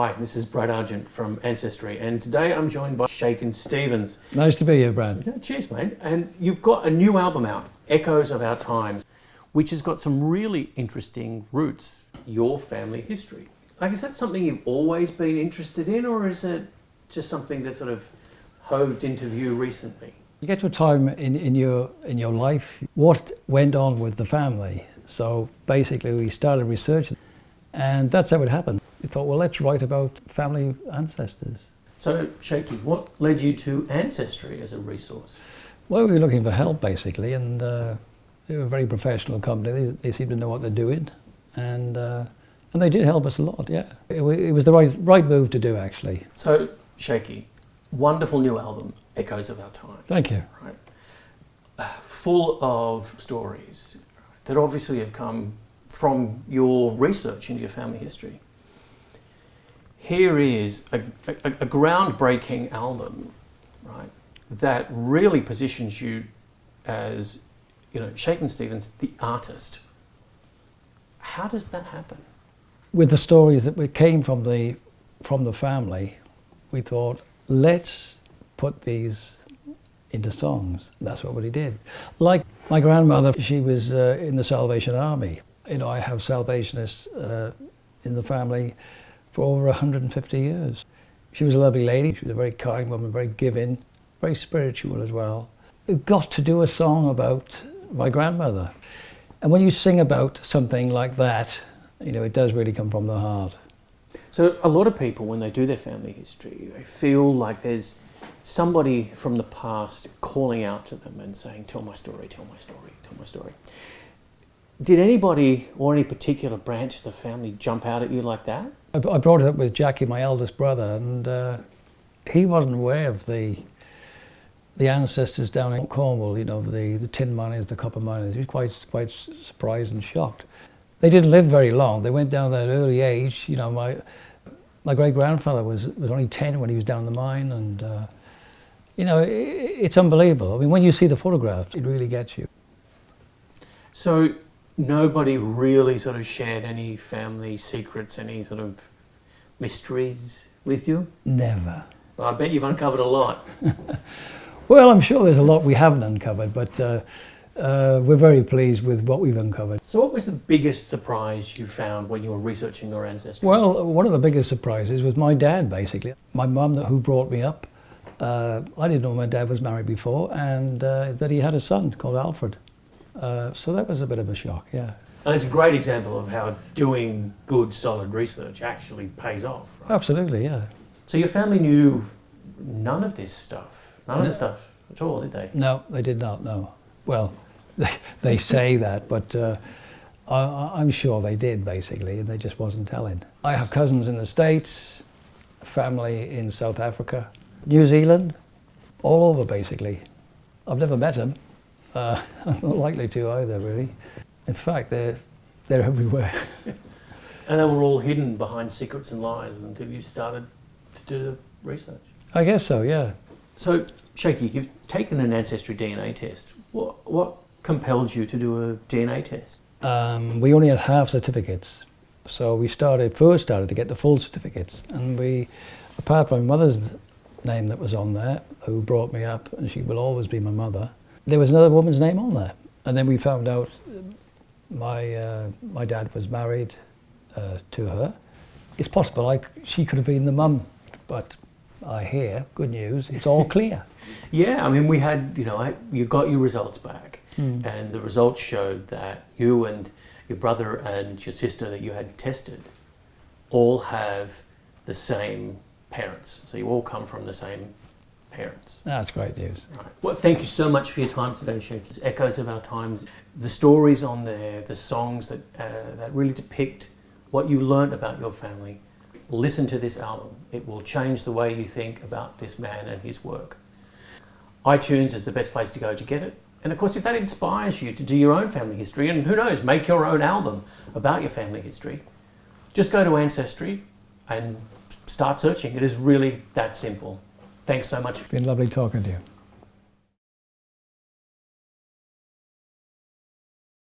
Hi, this is Brad Argent from Ancestry, and today I'm joined by Shakin Stevens. Nice to be here, Brad. Yeah, cheers, mate. And you've got a new album out, Echoes of Our Times, which has got some really interesting roots, your family history. Like, is that something you've always been interested in, or is it just something that sort of hoved into view recently? You get to a time in your life, what went on with the family. So basically we started researching, and that's how it happened. We thought, well, let's write about family ancestors. So, Shaky, what led you to Ancestry as a resource? Well, we were looking for help, basically, and they were a very professional company. They seemed to know what they're doing, and they did help us a lot, yeah. It was the right move to do, actually. So, Shaky, wonderful new album, Echoes of Our Times. Thank you. Right? Full of stories that obviously have come from your research into your family history. Here is a groundbreaking album, right, that really positions you as, Shakin Stevens, the artist. How does that happen? With the stories that came from the family, we thought, let's put these into songs. That's what we did. Like my grandmother, she was in the Salvation Army. I have Salvationists in the family for over 150 years. She was a lovely lady. She was a very kind woman, very giving, very spiritual as well. We got to do a song about my grandmother. And when you sing about something like that, it does really come from the heart. So a lot of people, when they do their family history, they feel like there's somebody from the past calling out to them and saying, tell my story, tell my story, tell my story. Did anybody or any particular branch of the family jump out at you like that? I brought it up with Jackie, my eldest brother, and he wasn't aware of the ancestors down in Cornwall, the tin miners, the copper miners. He was quite surprised and shocked. They didn't live very long. They went down at an early age. My great-grandfather was only 10 when he was down the mine, and it's unbelievable. I mean, when you see the photographs, it really gets you. So nobody really sort of shared any family secrets, any sort of mysteries with you? Never. Well, I bet you've uncovered a lot. Well, I'm sure there's a lot we haven't uncovered, but we're very pleased with what we've uncovered. So what was the biggest surprise you found when you were researching your ancestry? Well, one of the biggest surprises was my dad, basically. My mum, who brought me up, I didn't know my dad was married before, and that he had a son called Alfred. So that was a bit of a shock, yeah. And it's a great example of how doing good, solid research actually pays off, right? Absolutely, yeah. So your family knew none of this stuff, none of this stuff at all, did they? No, they did not know. Well, they say that, but I'm sure they did, basically, and they just wasn't telling. I have cousins in the States, family in South Africa, New Zealand, all over, basically. I've never met them. I'm not likely to either, really. In fact, they're everywhere. And they were all hidden behind secrets and lies until you started to do the research. I guess so, yeah. So, Shaky, you've taken an Ancestry DNA test. What compelled you to do a DNA test? We only had half certificates, so we first started to get the full certificates, and apart from my mother's name that was on there, who brought me up, and she will always be my mother, there was another woman's name on there. And then we found out my dad was married to her. It's possible she could have been the mum, but I hear, good news, it's all clear. Yeah, I mean, we had, you got your results back, and the results showed that you and your brother and your sister that you had tested all have the same parents. So you all come from the same parents. That's great news. Right. Well, thank you so much for your time today, Shaky. Echoes of Our Times, the stories on there, the songs that really depict what you learned about your family. Listen to this album. It will change the way you think about this man and his work. iTunes is the best place to go to get it. And of course, if that inspires you to do your own family history, and who knows, make your own album about your family history, just go to Ancestry and start searching. It is really that simple. Thanks so much. It's been lovely talking to you.